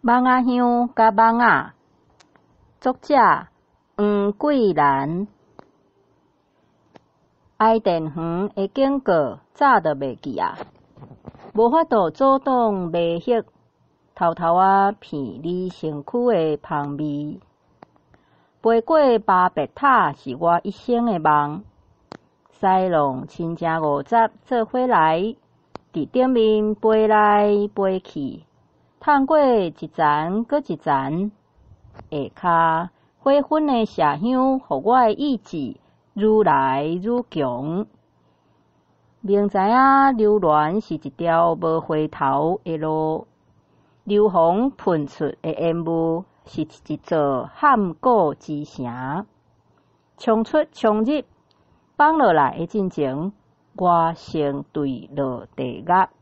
蚊仔香甲蚊仔，作者黄桂兰。爱电园的警告早就袂记啊，无法度阻挡迷惑，偷偷仔骗你身躯的香味。飞过巴别塔是我一生的梦，西浪亲情50做伙来，伫顶面飞来飞去，探过一层搁一层，下骹火熏的麝香，互我的意志愈来愈强。明知影流连是一条无回头的路，流风喷出的烟雾是一座撼古之城。冲出冲入，放落来的进前，我先对落地狱。